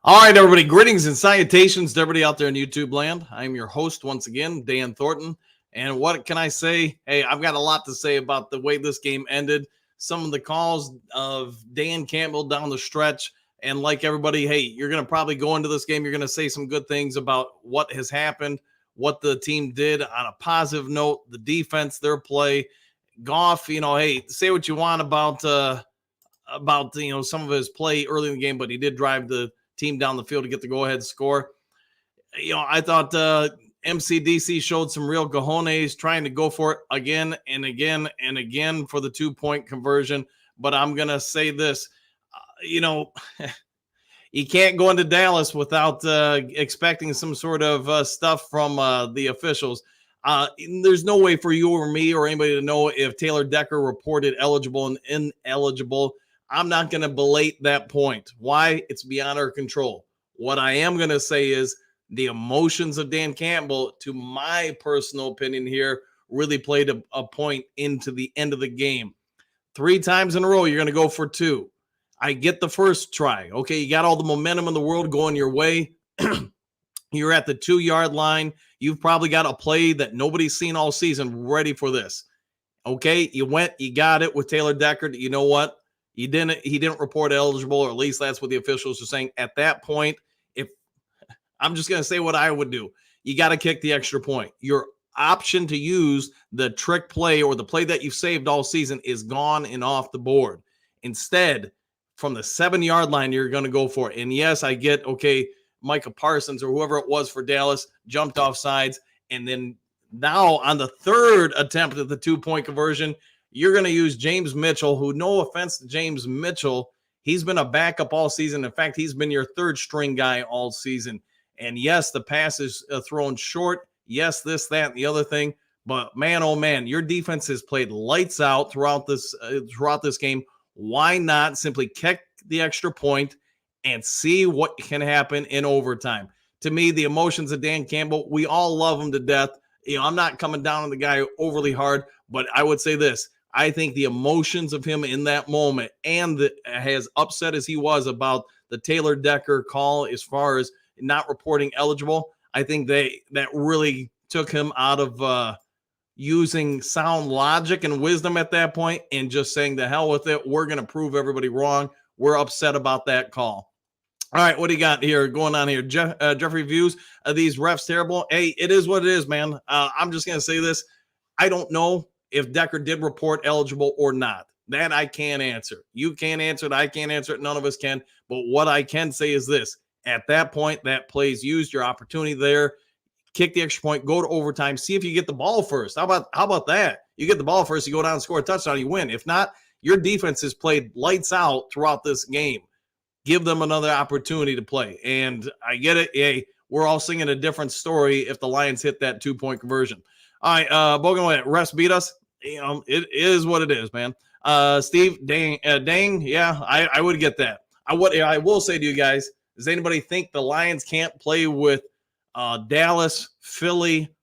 All right, everybody. Greetings and salutations to everybody out there in YouTube land. I'm your host once again, Dan Thornton. And what can I say? Hey, I've got a lot to say about the way this game ended. Some of the calls of Dan Campbell down the stretch. And like everybody, hey, you're going to probably go into this game. You're going to say some good things about what has happened, what the team did on a positive note, the defense, their play. Goff, hey, say what you want about some of his play early in the game, but he did drive the team down the field to get the go-ahead score. I thought MCDC showed some real cojones trying to go for it again and again and again for the 2-point conversion. But I'm going to say this, you can't go into Dallas without expecting some sort of stuff from the officials. There's no way for you or me or anybody to know if Taylor Decker reported eligible and ineligible. I'm not going to belate that point. Why? It's beyond our control. What I am going to say is the emotions of Dan Campbell, to my personal opinion here, really played a point into the end of the game. 3 times in a row, you're going to go for 2. I get the first try. Okay, you got all the momentum in the world going your way. You're at the 2-yard line. You've probably got a play that nobody's seen all season ready for this. Okay, you got it with Taylor Decker. You know what? He didn't report eligible, or at least that's what the officials are saying. At that point, if I'm just going to say what I would do, you got to kick the extra point. Your option to use the trick play or the play that you've saved all season is gone and off the board. Instead, from the 7-yard line, you're going to go for it. And yes, I get, okay, Micah Parsons or whoever it was for Dallas jumped off sides. And then now on the 3rd attempt at the 2-point conversion, you're going to use James Mitchell, who, no offense to James Mitchell, he's been a backup all season. In fact, he's been your 3rd-string guy all season. And yes, the pass is thrown short. Yes, this, that, and the other thing. But man, oh man, your defense has played lights out throughout this game. Why not simply kick the extra point and see what can happen in overtime? To me, the emotions of Dan Campbell, we all love him to death. I'm not coming down on the guy overly hard, but I would say this. I think the emotions of him in that moment, and as upset as he was about the Taylor Decker call as far as not reporting eligible, I think that really took him out of using sound logic and wisdom at that point and just saying the hell with it. We're going to prove everybody wrong. We're upset about that call. All right, what do you got here going on here? Jeffrey Views, these refs terrible. Hey, it is what it is, man. I'm just going to say this. I don't know if Decker did report eligible or not. That I can't answer. You can't answer it. I can't answer it. None of us can. But what I can say is this. At that point, that play's used, your opportunity there. Kick the extra point, go to overtime, see if you get the ball first. How about that? You get the ball first, you go down and score a touchdown, you win. If not, your defense has played lights out throughout this game. Give them another opportunity to play. And I get it. Hey, we're all singing a different story if the Lions hit that 2-point conversion. All right, Bogan, refs beat us. It is what it is, man. Steve, dang, yeah, I would get that. I will say to you guys, does anybody think the Lions can't play with Dallas, Philly,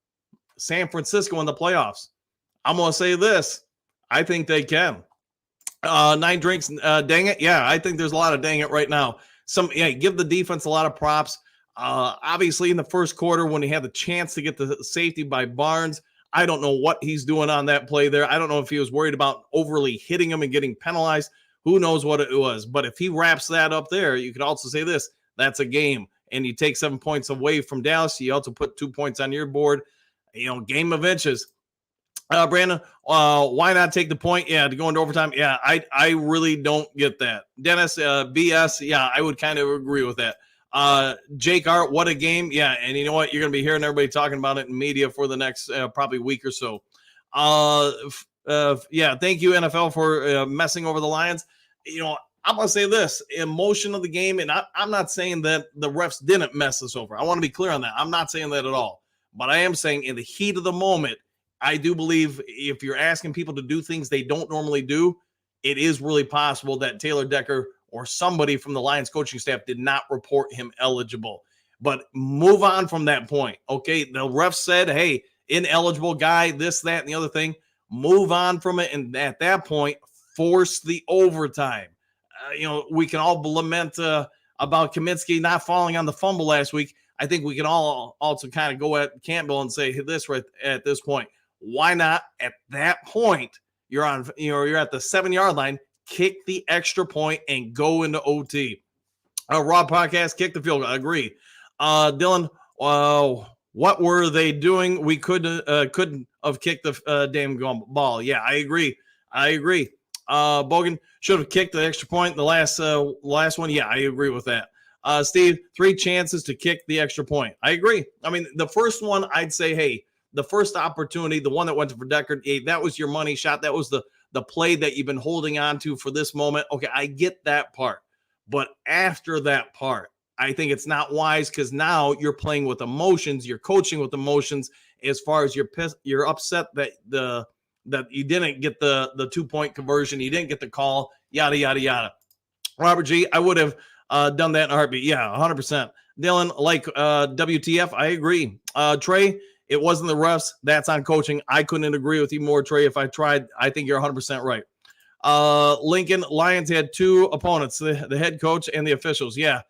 San Francisco in the playoffs? I'm going to say this. I think they can. 9 drinks, dang it. Yeah, I think there's a lot of dang it right now. Give the defense a lot of props. Obviously, in the first quarter, when he had the chance to get the safety by Barnes, I don't know what he's doing on that play there. I don't know if he was worried about overly hitting him and getting penalized. Who knows what it was. But if he wraps that up there, you could also say this. That's a game. And you take 7 points away from Dallas. You also put 2 points on your board. Game of inches. Brandon, why not take the point? Yeah, to go into overtime. Yeah, I really don't get that. Dennis, BS. Yeah, I would kind of agree with that. Jake Art, what a game. Yeah, and you know what? You're going to be hearing everybody talking about it in media for the next probably week or so. Yeah, thank you, NFL, for messing over the Lions. I'm going to say this. Emotion of the game, and I'm not saying that the refs didn't mess us over. I want to be clear on that. I'm not saying that at all. But I am saying in the heat of the moment, I do believe if you're asking people to do things they don't normally do, it is really possible that Taylor Decker or somebody from the Lions coaching staff did not report him eligible. But move on from that point, okay? The ref said, hey, ineligible guy, this, that, and the other thing. Move on from it, and at that point, force the overtime. We can all lament about Kaminsky not falling on the fumble last week, I think we can all also kind of go at Campbell and say this right at this point. Why not at that point? You're at the 7-yard line, kick the extra point and go into OT. Raw podcast, kick the field goal. I agree. Dylan, what were they doing? We couldn't have kicked the damn ball. Yeah, I agree. Bogan should have kicked the extra point. The last one. Yeah, I agree with that. Steve, 3 chances to kick the extra point. I agree. I mean, the first one, I'd say, hey, the first opportunity, the one that went to Decker, hey, that was your money shot. That was the play that you've been holding on to for this moment. Okay, I get that part. But after that part, I think it's not wise because now you're playing with emotions. You're coaching with emotions as far as you're upset that you didn't get the 2-point conversion. You didn't get the call, yada, yada, yada. Robert G., I would have done that in a heartbeat. Yeah, 100%. Dylan, like WTF, I agree. Trey, it wasn't the refs. That's on coaching. I couldn't agree with you more, Trey. If I tried, I think you're 100% right. Lincoln, Lions had 2 opponents, the head coach and the officials. Yeah.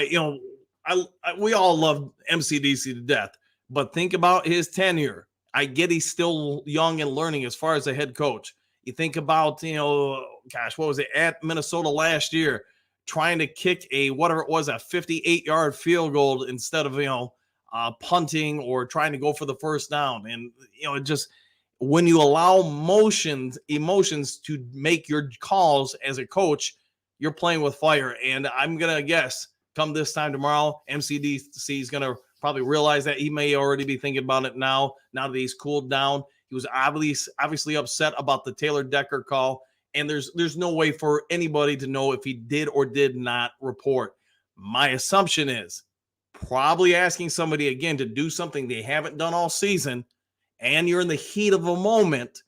We all love MCDC to death, but think about his tenure. I get he's still young and learning as far as a head coach. You think about, what was it at Minnesota last year, trying to kick a 58-yard field goal instead of, punting or trying to go for the first down. And, it just, when you allow emotions to make your calls as a coach, you're playing with fire. And I'm going to guess come this time tomorrow, MCDC is going to probably realize that. He may already be thinking about it now that he's cooled down. He was obviously upset about the Taylor Decker call. And there's no way for anybody to know if he did or did not report. My assumption is probably asking somebody again to do something they haven't done all season, and you're in the heat of a moment,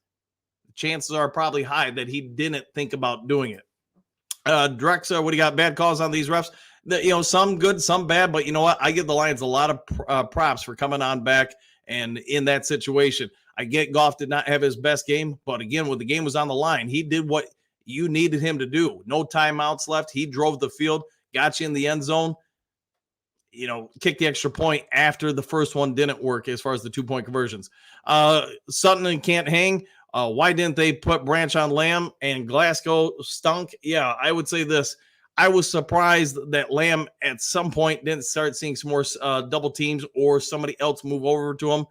chances are probably high that he didn't think about doing it. Drex, what do you got? Bad calls on these refs? Some good, some bad, but you know what? I give the Lions a lot of props for coming on back and in that situation. I get Goff did not have his best game, but again, when the game was on the line, he did what you needed him to do. No timeouts left. He drove the field, got you in the end zone. Kick the extra point after the first one didn't work as far as the 2-point conversions. Sutton and can't hang. Why didn't they put Branch on Lamb and Glasgow stunk? Yeah, I would say this. I was surprised that Lamb at some point didn't start seeing some more double teams or somebody else move over to him.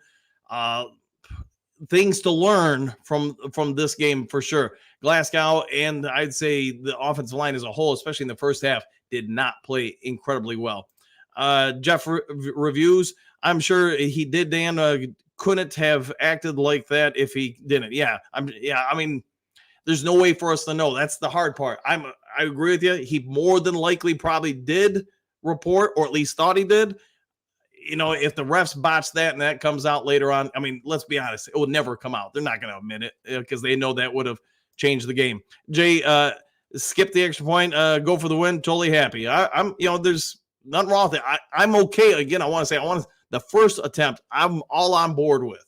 Things to learn from this game for sure. Glasgow and I'd say the offensive line as a whole, especially in the first half, did not play incredibly well. Jeff reviews. I'm sure he did, Dan. Couldn't have acted like that if he didn't. I mean, there's no way for us to know. That's the hard part. I agree with you. He more than likely probably did report, or at least thought he did. If the refs botch that and that comes out later on, I mean, let's be honest, it will never come out. They're not going to admit it because they know that would have changed the game. Jay, skip the extra point, go for the win. Totally happy. I'm there's nothing wrong with it. I'm okay. Again, I want to say, the first attempt, I'm all on board with.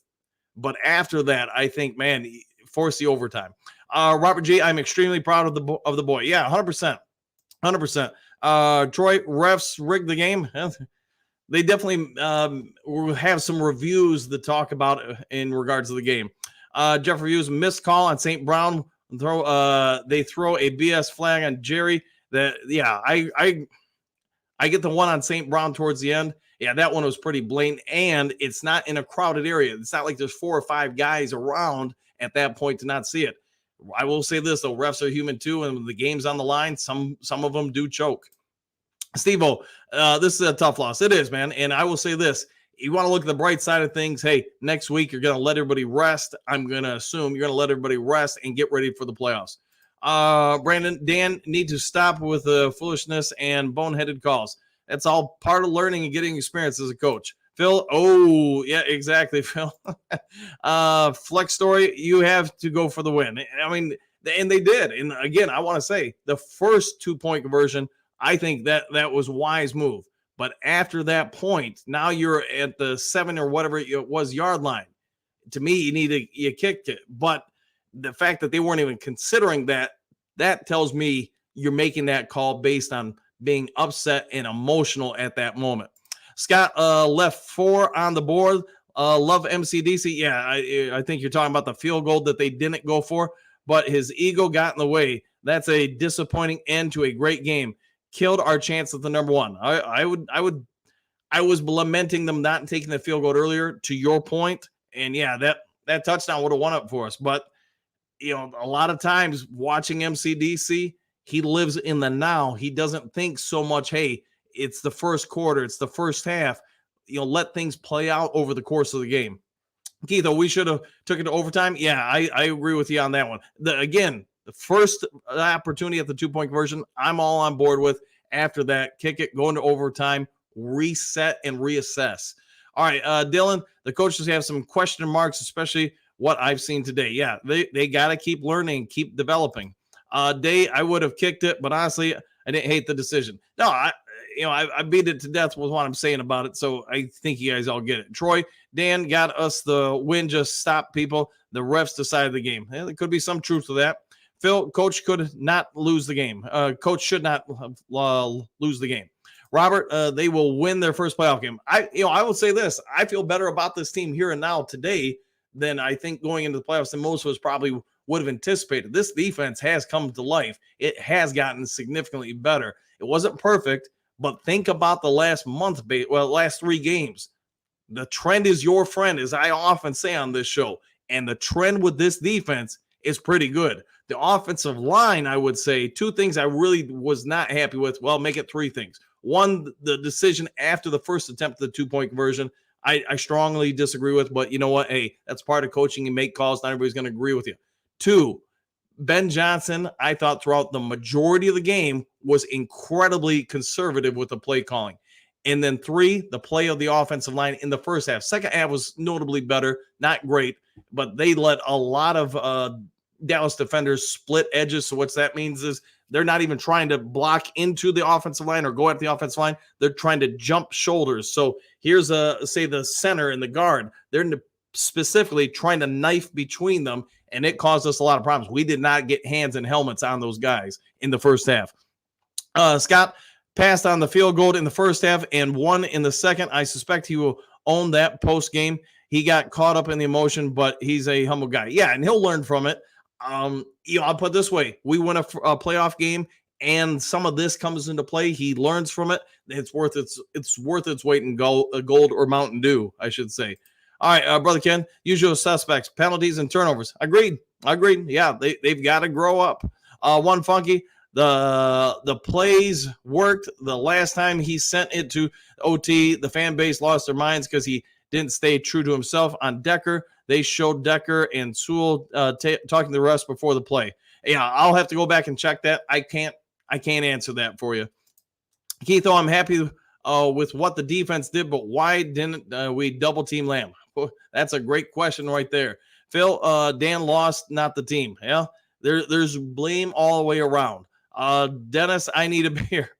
But after that, I think, man, force the overtime. Robert G., I'm extremely proud of the boy. Yeah, 100%. 100%. Troy, refs rigged the game. They definitely will have some reviews to talk about in regards to the game. Jeff reviews missed call on St. Brown. They throw a BS flag on Jerry. I get the one on St. Brown towards the end. Yeah, that one was pretty blatant, and it's not in a crowded area. It's not like there's 4 or 5 guys around at that point to not see it. I will say this, though, refs are human too, and when the game's on the line, some of them do choke. Steve-O, this is a tough loss. It is, man, and I will say this. You want to look at the bright side of things. Hey, next week you're going to let everybody rest. I'm going to assume you're going to let everybody rest and get ready for the playoffs. Brandon, Dan need to stop with the foolishness and boneheaded calls. That's all part of learning and getting experience as a coach. Phil, oh, yeah, exactly, Phil. Flex story, you have to go for the win. I mean, and they did. And again, I want to say the first 2-point conversion, I think that was a wise move. But after that point, now you're at the 7 or whatever it was yard line. To me, you kicked it. But the fact that they weren't even considering that tells me you're making that call based on being upset and emotional at that moment. Scott left 4 on the board. Love MCDC. Yeah, I think you're talking about the field goal that they didn't go for, but his ego got in the way. That's a disappointing end to a great game. Killed our chance at the number 1. I was lamenting them not taking the field goal earlier, to your point, and yeah, that touchdown would have won up for us. But a lot of times watching MCDC, he lives in the now. He doesn't think so much, hey, it's the first quarter, it's the first half. Let things play out over the course of the game. Keith, we should have took it to overtime. Yeah, I agree with you on that one. The first opportunity at the 2-point conversion, I'm all on board with. After that, kick it, go into overtime, reset and reassess. All right, Dylan, the coaches have some question marks, especially what I've seen today. Yeah, they got to keep learning, keep developing. Day, I would have kicked it, but honestly, I didn't hate the decision. No, I beat it to death with what I'm saying about it, so I think you guys all get it. Troy, Dan got us the win, just stop people. The refs decided the game. There could be some truth to that. Phil, coach could not lose the game. Coach should not lose the game. Robert, they will win their first playoff game. I will say this. I feel better about this team here and now today than I think going into the playoffs than most of us probably would have anticipated. This defense has come to life. It has gotten significantly better. It wasn't perfect, but think about the last last 3 games. The trend is your friend, as I often say on this show. And the trend with this defense is pretty good. The offensive line, I would say, 2 things I really was not happy with. Well, make it 3 things. 1, the decision after the first attempt at the 2-point conversion, I strongly disagree with, but you know what? Hey, that's part of coaching. You make calls. Not everybody's going to agree with you. 2, Ben Johnson, I thought throughout the majority of the game was incredibly conservative with the play calling. And then 3, the play of the offensive line in the first half. Second half was notably better, not great, but they let a lot of Dallas defenders split edges. So what that means is they're not even trying to block into the offensive line or go at the offensive line. They're trying to jump shoulders. So here's say the center and the guard. They're specifically trying to knife between them, and it caused us a lot of problems. We did not get hands and helmets on those guys in the first half. Scott passed on the field goal in the first half and 1 in the second. I suspect he will own that post game. He got caught up in the emotion, but he's a humble guy. Yeah, and he'll learn from it. I'll put it this way. We win a playoff game, and some of this comes into play. He learns from it. It's worth its weight in gold or Mountain Dew, I should say. All right, Brother Ken, usual suspects, penalties and turnovers. Agreed. Yeah, they've got to grow up. One Funky, the plays worked. The last time he sent it to OT, the fan base lost their minds because he didn't stay true to himself. On Decker, they showed Decker and Sewell talking to the refs before the play. Yeah, I'll have to go back and check that. I can't answer that for you. Keith, I'm happy with what the defense did, but why didn't we double team Lamb? That's a great question right there. Phil, Dan lost, not the team. Yeah, there's blame all the way around. Dennis, I need a beer.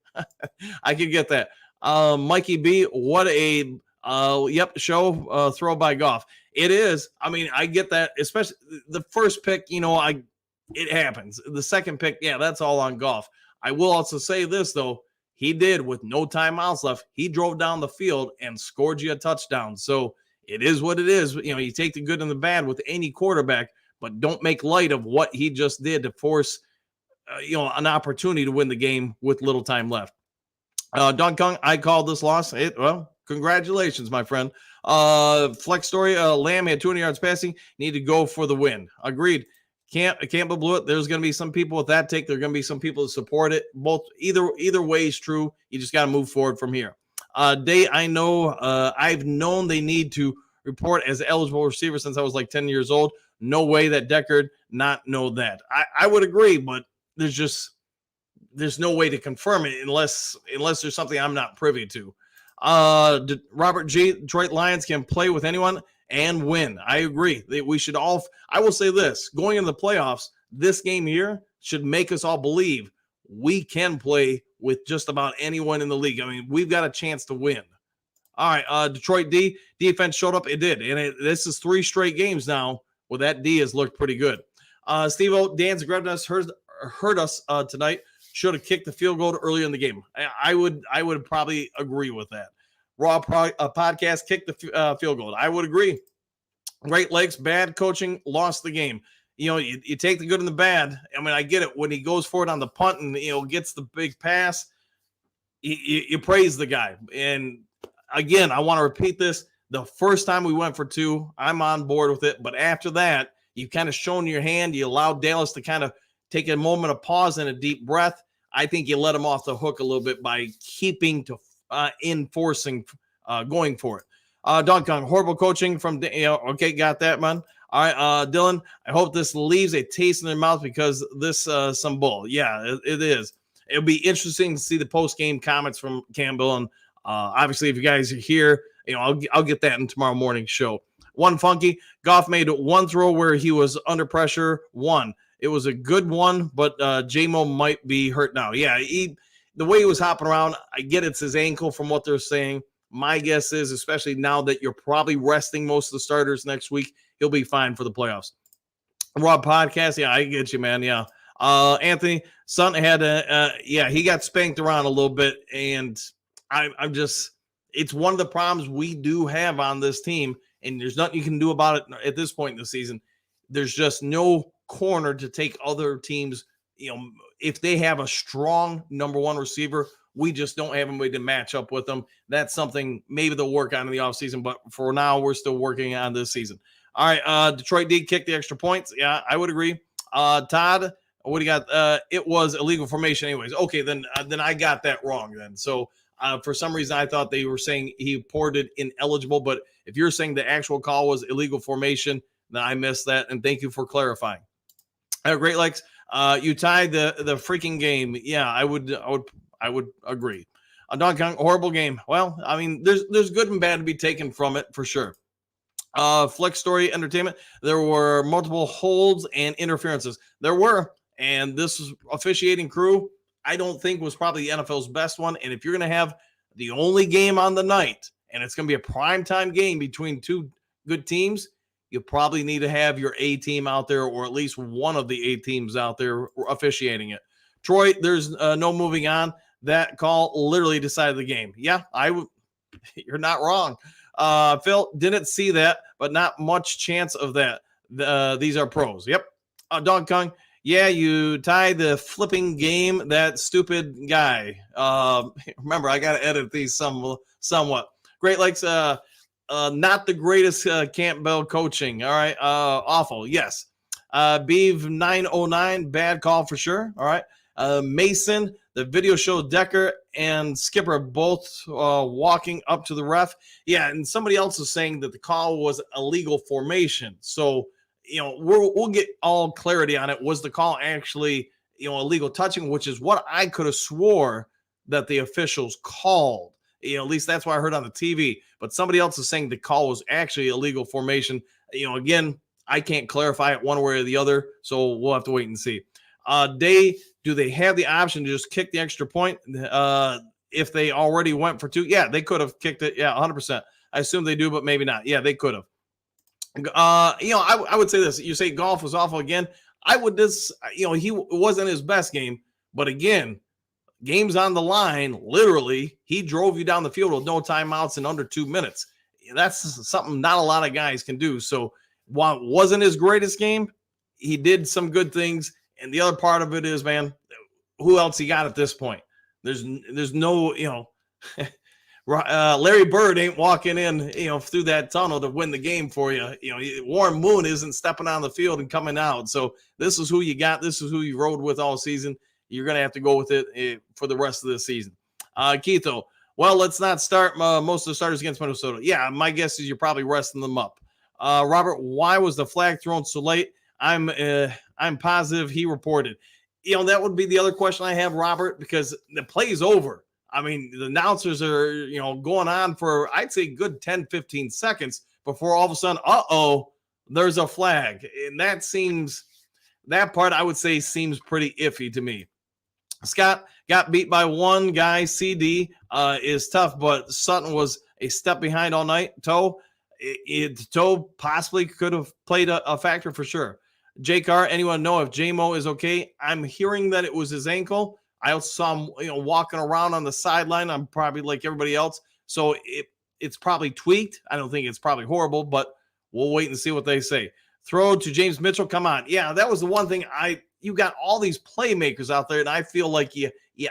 I can get that. Mikey B, what a show throw by Goff. It is. I mean, I get that, especially the first pick, it happens. The second pick, yeah, that's all on Goff. I will also say this, though. He did, with no timeouts left, he drove down the field and scored you a touchdown. So it is what it is. You take the good and the bad with any quarterback, but don't make light of what he just did to force, an opportunity to win the game with little time left. Don Kung, I called this loss. Congratulations, my friend. Flex story, Lamb had 200 yards passing, need to go for the win. Agreed. Campbell blew it. There's going to be some people with that take. There are going to be some people that support it. Either way is true. You just got to move forward from here. Day, I know I've known they need to report as eligible receiver since I was like 10 years old. No way that Deckard not know that. I would agree, but there's no way to confirm it unless there's something I'm not privy to. Robert G, Detroit Lions can play with anyone and win. I agree. We should all, I will say this, going into the playoffs, this game here should make us all believe we can play with just about anyone in the league. I mean, we've got a chance to win. All right, Detroit D, defense showed up. It did. And this is 3 straight games now where that D has looked pretty good. Steve-O, Dan's grabbed us, heard us tonight. should have kicked the field goal earlier in the game. I would probably agree with that. Podcast kicked the field goal. I would agree. Great Lakes, bad coaching, lost the game. You take the good and the bad. I mean, I get it. When he goes for it on the punt and, gets the big pass, you praise the guy. And again, I want to repeat this. The first time we went for 2, I'm on board with it. But after that, you've kind of shown your hand. You allowed Dallas to kind of take a moment of pause and a deep breath. I think you let him off the hook a little bit by keeping to enforcing, going for it. Donkey Kong, horrible coaching from, okay, got that, man. All right, Dylan, I hope this leaves a taste in their mouth because this some bull. Yeah, it is. It'll be interesting to see the post-game comments from Campbell. And obviously, if you guys are here, I'll get that in tomorrow morning's show. One funky, Goff made one throw where he was under pressure. One. It was a good one, but J-Mo might be hurt now. Yeah, the way he was hopping around, I get it's his ankle from what they're saying. My guess is, especially now that you're probably resting most of the starters next week, he'll be fine for the playoffs. Rob Podcast, yeah, I get you, man. Yeah. Anthony Sutton had he got spanked around a little bit, and I'm just, it's one of the problems we do have on this team, and there's nothing you can do about it at this point in the season. There's just no corner to take other teams. If they have a strong number one receiver, we just don't have anybody to match up with them. That's something maybe they'll work on in the offseason, but for now, we're still working on this season. All right, Detroit did kick the extra points. Yeah, I would agree. Todd, what do you got? It was illegal formation anyways. Okay, then I got that wrong then. So for some reason, I thought they were saying he reported ineligible, but if you're saying the actual call was illegal formation, then I missed that, and thank you for clarifying. Great Lakes, you tied the freaking game. Yeah, I would agree. Donkey Kong, horrible game. Well, I mean, there's good and bad to be taken from it for sure. Flex Story Entertainment, there were multiple holds and interferences. There were, and this officiating crew, I don't think was probably the NFL's best one. And if you're going to have the only game on the night, and it's going to be a primetime game between two good teams, you probably need to have your A team out there, or at least one of the A teams out there officiating it. Troy, there's no moving on. That call literally decided the game. Yeah, you're not wrong. Phil, didn't see that, but not much chance of that. These are pros. Yep. Donkey Kong, yeah, you tied the flipping game. That stupid guy. Remember, I got to edit these somewhat. Great Lakes, not the greatest Campbell coaching. All right. Awful. Yes. Beeve 909, bad call for sure. All right. Mason, the video showed Decker and Skipper both walking up to the ref. Yeah, and somebody else is saying that the call was illegal formation. So, we'll get all clarity on it. Was the call actually, illegal touching, which is what I could have swore that the officials called. At least that's what I heard on the TV. But somebody else is saying the call was actually illegal formation. Again, I can't clarify it one way or the other, so we'll have to wait and see. Do they have the option to just kick the extra point if they already went for 2? Yeah, they could have kicked it. Yeah, 100%. I assume they do, but maybe not. Yeah, they could have. I would say this. You say Goff was awful again. He wasn't his best game, but again, game's on the line. Literally, he drove you down the field with no timeouts in under 2 minutes. That's something not a lot of guys can do. So while it wasn't his greatest game, he did some good things. And the other part of it is, man, who else he got at this point? There's no, Larry Bird ain't walking in, through that tunnel to win the game for you. Warren Moon isn't stepping on the field and coming out. So this is who you got. This is who you rode with all season. You're going to have to go with it for the rest of the season. Keitho, well, let's not start most of the starters against Minnesota. Yeah, my guess is you're probably resting them up. Robert, why was the flag thrown so late? I'm positive he reported. That would be the other question I have, Robert, because the play's over. I mean, the announcers are, going on for, I'd say, good 10, 15 seconds before all of a sudden, there's a flag. And that part I would say seems pretty iffy to me. Scott got beat by one guy. CD is tough, but Sutton was a step behind all night. Toe possibly could have played a factor for sure. J-Car, anyone know if J-Mo is okay? I'm hearing that it was his ankle. I saw him, walking around on the sideline. I'm probably like everybody else. So it's probably tweaked. I don't think it's probably horrible, but we'll wait and see what they say. Throw to James Mitchell. Come on. Yeah, that was the one thing you got all these playmakers out there, and I feel like you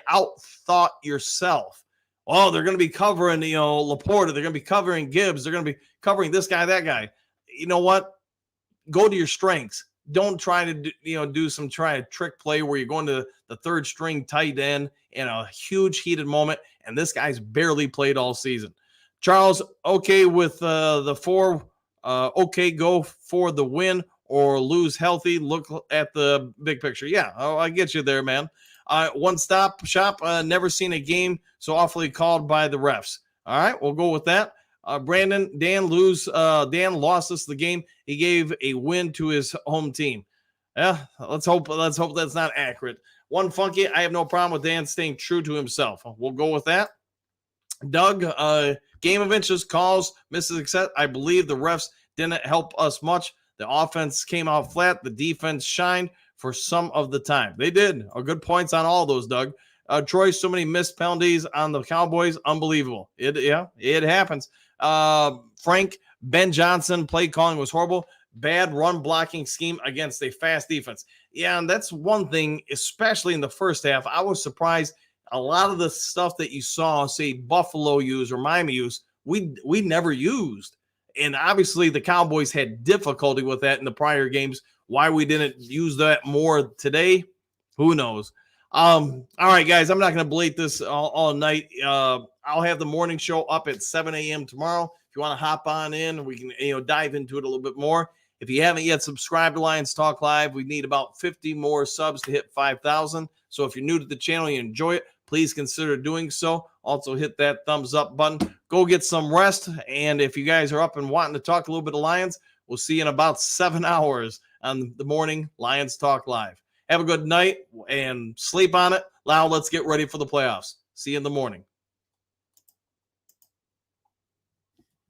outthought yourself. Oh, they're going to be covering, Laporta. They're going to be covering Gibbs. They're going to be covering this guy, that guy. You know what? Go to your strengths. Don't try to do some trick play where you're going to the third string tight end in a huge heated moment, and this guy's barely played all season. Charles, okay with the 4, okay, go for the win or lose healthy. Look at the big picture. Yeah, I get you there, man. One stop shop, never seen a game so awfully called by the refs. All right, we'll go with that. Brandon, Dan lost us the game. He gave a win to his home team. Yeah, let's hope that's not accurate. One Funky, I have no problem with Dan staying true to himself. We'll go with that. Doug, game of inches, calls, misses, etc. I believe the refs didn't help us much. The offense came out flat. The defense shined for some of the time. They did. Good points on all those, Doug. Troy, so many missed penalties on the Cowboys. Unbelievable. It happens. Frank, Ben Johnson, play calling was horrible. Bad run blocking scheme against a fast defense. Yeah, and that's one thing, especially in the first half. I was surprised a lot of the stuff that you saw, say, Buffalo use or Miami use, we never used. And obviously the Cowboys had difficulty with that in the prior games. Why we didn't use that more today, who knows? All right, guys, I'm not going to belate this all night. I'll have the morning show up at 7 a.m. tomorrow. If you want to hop on in, we can dive into it a little bit more. If you haven't yet subscribed to Lions Talk Live, we need about 50 more subs to hit 5,000. So if you're new to the channel, you enjoy it, please consider doing so. Also hit that thumbs up button. Go get some rest. And if you guys are up and wanting to talk a little bit of Lions, we'll see you in about 7 hours on the morning Lions Talk Live. Have a good night and sleep on it. Now let's get ready for the playoffs. See you in the morning.